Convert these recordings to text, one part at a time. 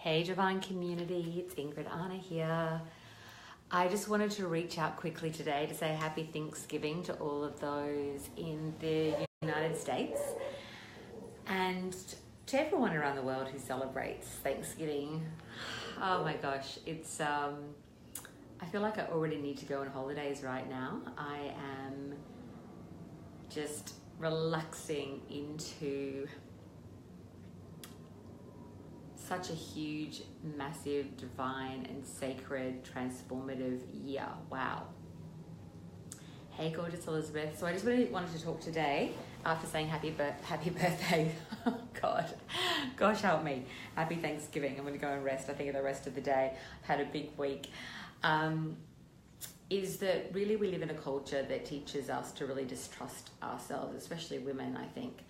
Hey Divine Community, it's Ingrid Anna here. I just wanted to reach out quickly today to say happy Thanksgiving to all of those in the United States and to everyone around the world who celebrates Thanksgiving. Oh my gosh, it's I feel like I already need to go on holidays right now. I am just relaxing into such a huge, massive, divine and sacred, transformative year. Wow. Hey, gorgeous Elizabeth. So I just really wanted to talk today after saying happy birthday. Oh God, gosh help me. Happy Thanksgiving. I'm going to go and rest. I think the rest of the day. I've had a big week. Is that really we live in a culture that teaches us to really distrust ourselves, especially women, I think.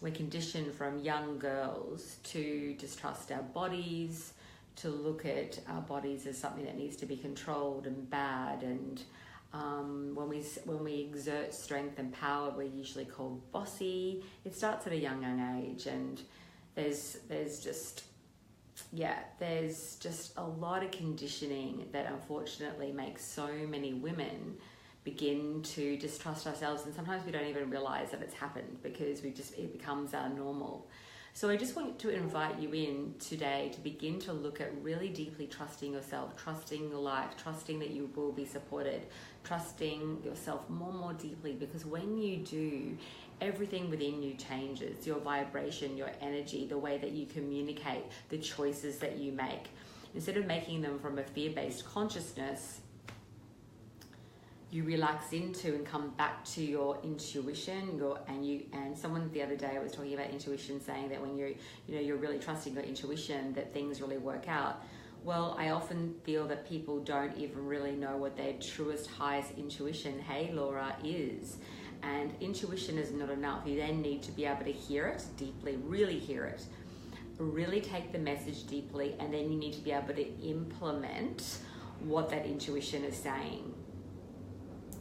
We're conditioned from young girls to distrust our bodies, to look at our bodies as something that needs to be controlled and bad. And when we exert strength and power, we're usually called bossy. It starts at a young age, and there's just a lot of conditioning that unfortunately makes so many women begin to distrust ourselves, and sometimes we don't even realize that it's happened because it becomes our normal. So I just want to invite you in today to begin to look at really deeply trusting yourself, trusting your life, trusting that you will be supported, trusting yourself more deeply, because when you do, everything within you changes. Your vibration, your energy, the way that you communicate, the choices that you make. Instead of making them from a fear-based consciousness, you relax into and come back to your intuition. And someone the other day was talking about intuition, saying that when you're really trusting your intuition, that things really work out. Well, I often feel that people don't even really know what their truest, highest intuition, hey Laura, is. And intuition is not enough. You then need to be able to hear it deeply, really hear it, really take the message deeply, and then you need to be able to implement what that intuition is saying.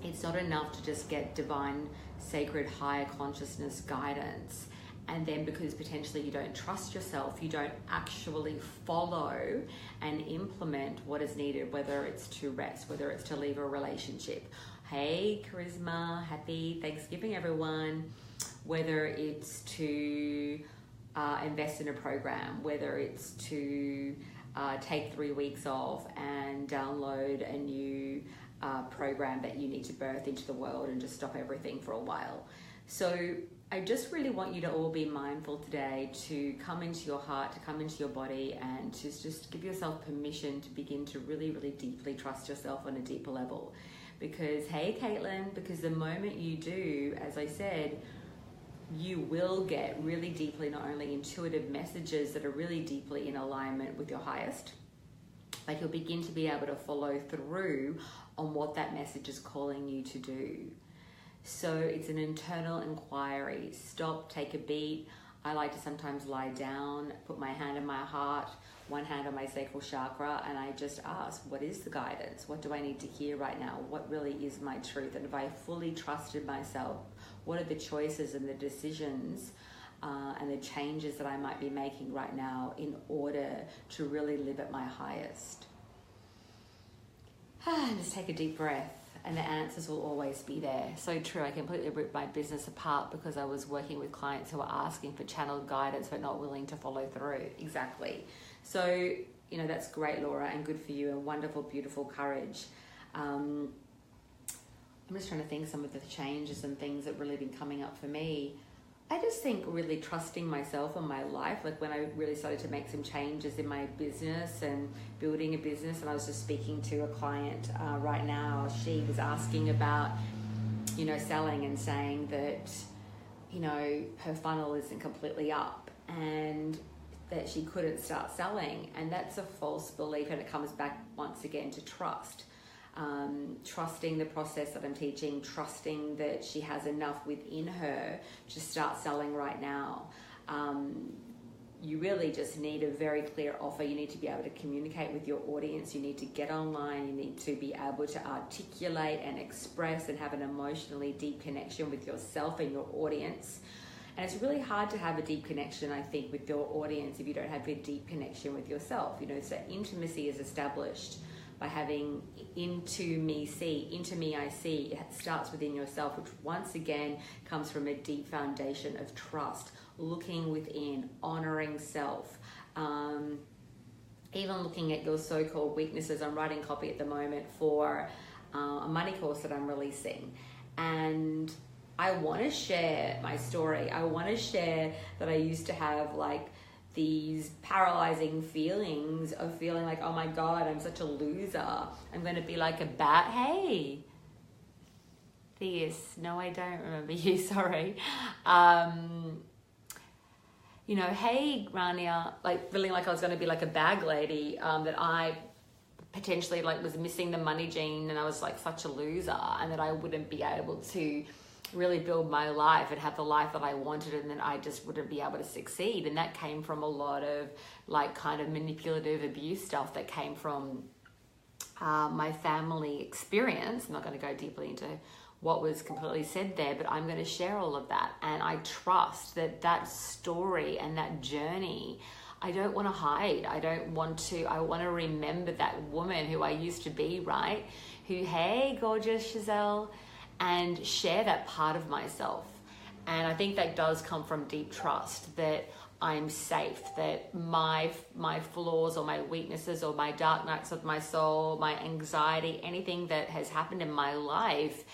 It's not enough to just get divine, sacred, higher consciousness guidance, and then because potentially you don't trust yourself, you don't actually follow and implement what is needed, whether it's to rest, whether it's to leave a relationship. Hey, Charisma, happy Thanksgiving, everyone. Whether it's to invest in a program, whether it's to take 3 weeks off and download a new program that you need to birth into the world and just stop everything for a while. So I just really want you to all be mindful today to come into your heart, to come into your body, and to just give yourself permission to begin to really, really deeply trust yourself on a deeper level. Because, hey Caitlin, because the moment you do, as I said, you will get really deeply, not only intuitive messages that are really deeply in alignment with your highest, but you'll begin to be able to follow through on what that message is calling you to do. So it's an internal inquiry. Stop, take a beat. I like to sometimes lie down, put my hand in my heart, one hand on my sacral chakra, and I just ask, what is the guidance? What do I need to hear right now? What really is my truth? And if I fully trusted myself, what are the choices and the decisions and the changes that I might be making right now in order to really live at my highest? Just take a deep breath, and the answers will always be there. So true. I completely ripped my business apart because I was working with clients who were asking for channeled guidance but not willing to follow through. Exactly. So, that's great, Laura, and good for you, and wonderful, beautiful courage. I'm just trying to think some of the changes and things that really been coming up for me. I just think really trusting myself and my life, like when I really started to make some changes in my business and building a business, and I was just speaking to a client right now. She was asking about, selling, and saying that, her funnel isn't completely up and that she couldn't start selling. And that's a false belief, and it comes back once again to trust. Trusting the process that I'm teaching, trusting that she has enough within her to start selling right now. You really just need a very clear offer. You need to be able to communicate with your audience. You need to get online. You need to be able to articulate and express and have an emotionally deep connection with yourself and your audience. And it's really hard to have a deep connection, I think, with your audience if you don't have a deep connection with yourself. You know, so intimacy is established by having into me I see. It starts within yourself, which once again comes from a deep foundation of trust, looking within, honoring self, even looking at your so-called weaknesses. I'm writing copy at the moment for a money course that I'm releasing, and I want to share my story. I want to share that I used to have like these paralyzing feelings of feeling like, oh my God, I'm such a loser. I'm going to be like a bat. Hey, Theus. No, I don't remember you. Sorry. You know, hey, Rania, like feeling like I was going to be like a bag lady, that I potentially like was missing the money gene and I was like such a loser, and that I wouldn't be able to really build my life and have the life that I wanted, and then I just wouldn't be able to succeed. And that came from a lot of like kind of manipulative abuse stuff that came from my family experience. I'm not going to go deeply into what was completely said there, but I'm going to share all of that. And I trust that that story and that journey, I don't want to hide. I want to remember that woman who I used to be, right? Who, hey, gorgeous Giselle, and share that part of myself. And I think that does come from deep trust that I'm safe, that my flaws or my weaknesses or my dark nights of my soul, my anxiety, anything that has happened in my life,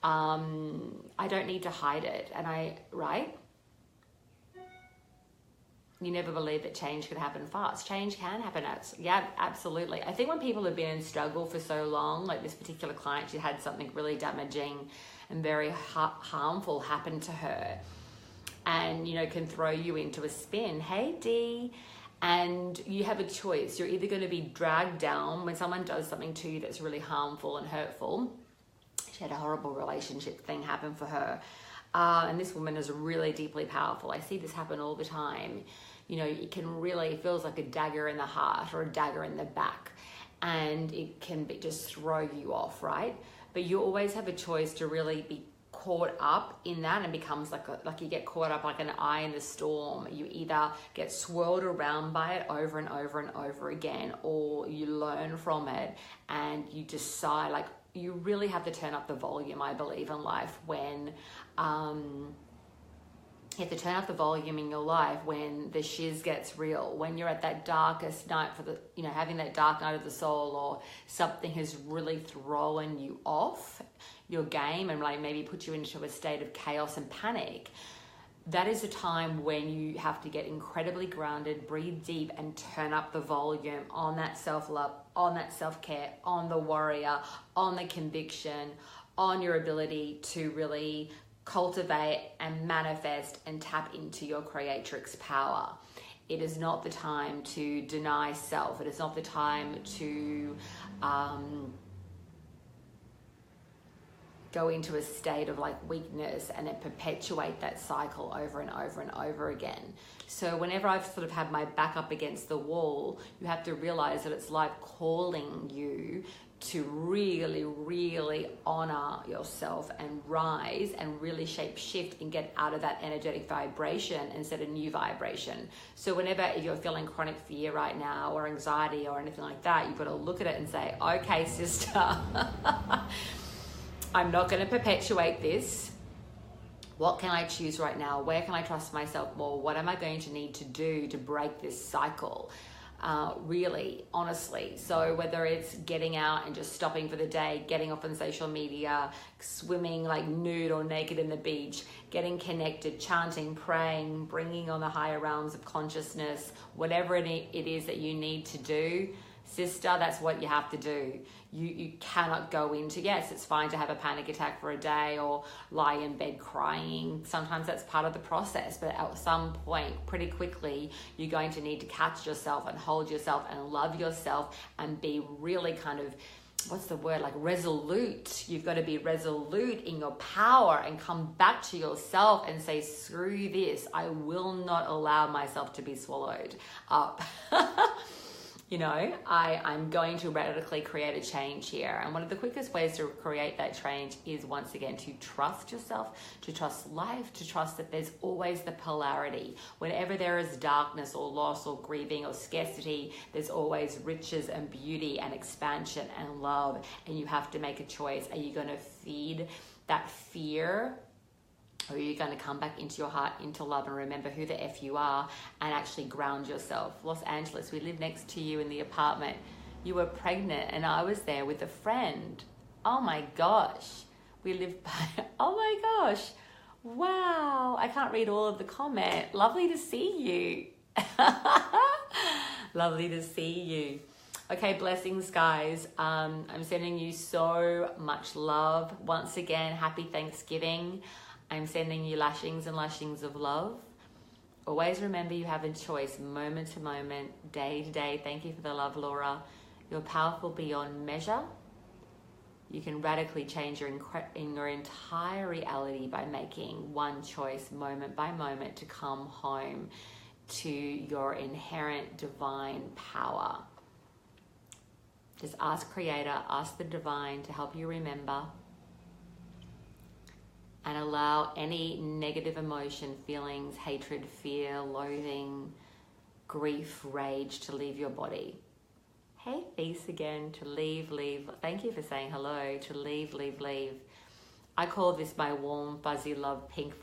I don't need to hide it. And right? You never believe that change could happen fast. Change can happen. Yeah, absolutely. I think when people have been in struggle for so long, like this particular client, she had something really damaging and very harmful happen to her, and, you know, can throw you into a spin. Hey, Dee. And you have a choice. You're either going to be dragged down when someone does something to you that's really harmful and hurtful. She had a horrible relationship thing happen for her. And this woman is really deeply powerful. I see this happen all the time. You know, it can really, it feels like a dagger in the heart or a dagger in the back. And it can just throw you off, right? But you always have a choice to really be caught up in that, and becomes like you get caught up like an eye in the storm. You either get swirled around by it over and over and over again, or you learn from it and you decide, like, you really have to turn up the volume, I believe, in life when you have to turn up the volume in your life when the shiz gets real, when you're at that darkest night having that dark night of the soul, or something has really thrown you off your game and like maybe put you into a state of chaos and panic. That is a time when you have to get incredibly grounded, breathe deep, and turn up the volume on that self-love, on that self-care, on the warrior, on the conviction, on your ability to really cultivate and manifest and tap into your creatrix power. It is not the time to deny self. It is not the time to go into a state of like weakness and then perpetuate that cycle over and over and over again. So whenever I've sort of had my back up against the wall, you have to realize that it's like calling you to really, really honor yourself and rise and really shape shift and get out of that energetic vibration and set a new vibration. So whenever you're feeling chronic fear right now or anxiety or anything like that, you've got to look at it and say, okay, sister, I'm not going to perpetuate this. What can I choose right now? Where can I trust myself more? What am I going to need to do to break this cycle? Really, honestly. So whether it's getting out and just stopping for the day, getting off on social media, swimming like nude or naked in the beach, getting connected, chanting, praying, bringing on the higher realms of consciousness, whatever it is that you need to do, sister, that's what you have to do. You cannot go into, yes, it's fine to have a panic attack for a day or lie in bed crying. Sometimes that's part of the process, but at some point, pretty quickly, you're going to need to catch yourself and hold yourself and love yourself and be really kind of, what's the word, like resolute. You've got to be resolute in your power and come back to yourself and say, screw this. I will not allow myself to be swallowed up. I'm going to radically create a change here. And one of the quickest ways to create that change is, once again, to trust yourself, to trust life, to trust that there's always the polarity. Whenever there is darkness or loss or grieving or scarcity, there's always riches and beauty and expansion and love. And you have to make a choice. Are you going to feed that fear, or are you going to come back into your heart, into love, and remember who the F you are and actually ground yourself? Los Angeles, we live next to you in the apartment. You were pregnant and I was there with a friend. Oh my gosh. We live by, oh my gosh. Wow. I can't read all of the comment. Lovely to see you. Lovely to see you. Okay, blessings, guys. I'm sending you so much love. Once again, happy Thanksgiving. I'm sending you lashings and lashings of love. Always remember you have a choice, moment to moment, day to day. Thank you for the love, Laura. You're powerful beyond measure. You can radically change your entire reality by making one choice, moment by moment, to come home to your inherent divine power. Just ask Creator, ask the divine to help you remember, and allow any negative emotion, feelings, hatred, fear, loathing, grief, rage to leave your body. Hey, peace again, to leave. Thank you for saying hello. To leave. I call this my warm, fuzzy love pink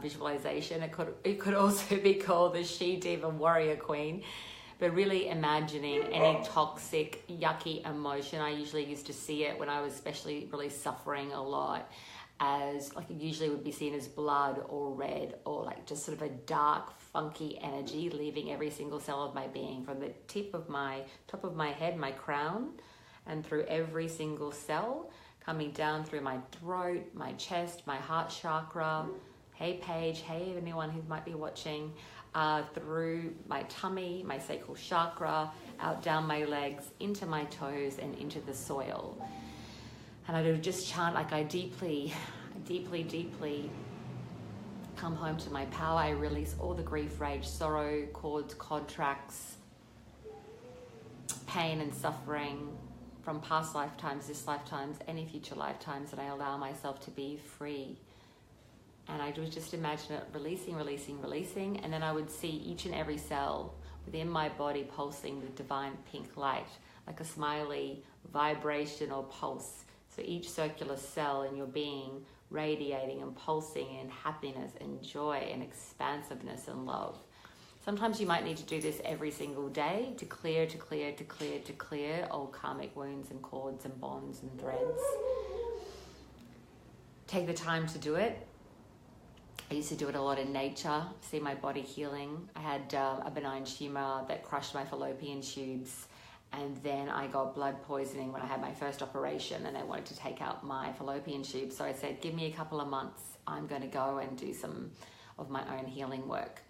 visualization. It could also be called the She Diva Warrior Queen. But really imagining any toxic, yucky emotion. I usually used to see it when I was especially really suffering a lot, as like it usually would be seen as blood or red, or like just sort of a dark, funky energy leaving every single cell of my being, from the top of my head, my crown, and through every single cell, coming down through my throat, my chest, my heart chakra. Hey Paige, hey anyone who might be watching, through my tummy, my sacral chakra, out down my legs, into my toes, and into the soil. And I do just chant like I deeply come home to my power. I release all the grief, rage, sorrow, cords, contracts, pain and suffering from past lifetimes, this lifetimes, any future lifetimes, and I allow myself to be free. And I would just imagine it releasing, and then I would see each and every cell within my body pulsing with divine pink light, like a smiley vibration or pulse. So each circular cell in your being radiating and pulsing in happiness and joy and expansiveness and love. Sometimes you might need to do this every single day to clear old karmic wounds and cords and bonds and threads. Take the time to do it. I used to do it a lot in nature, see my body healing. I had a benign tumor that crushed my fallopian tubes, and then I got blood poisoning when I had my first operation, and they wanted to take out my fallopian tube. So I said, give me a couple of months. I'm going to go and do some of my own healing work.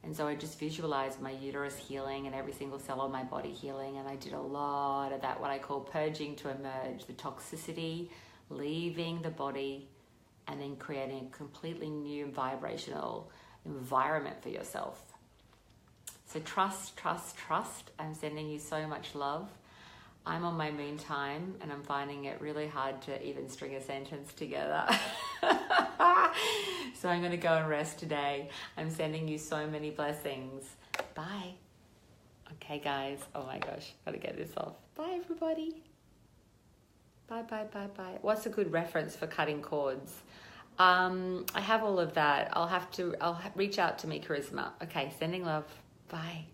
And so I just visualized my uterus healing and every single cell of my body healing. And I did a lot of that, what I call purging to emerge, the toxicity, leaving the body, and then creating a completely new vibrational environment for yourself. So trust. I'm sending you so much love. I'm on my moon time, and I'm finding it really hard to even string a sentence together. So I'm going to go and rest today. I'm sending you so many blessings. Bye. Okay, guys. Oh my gosh. Gotta get this off. Bye, everybody. Bye. What's a good reference for cutting cords? I have all of that. I'll reach out to me, Charisma. Okay, sending love. Bye.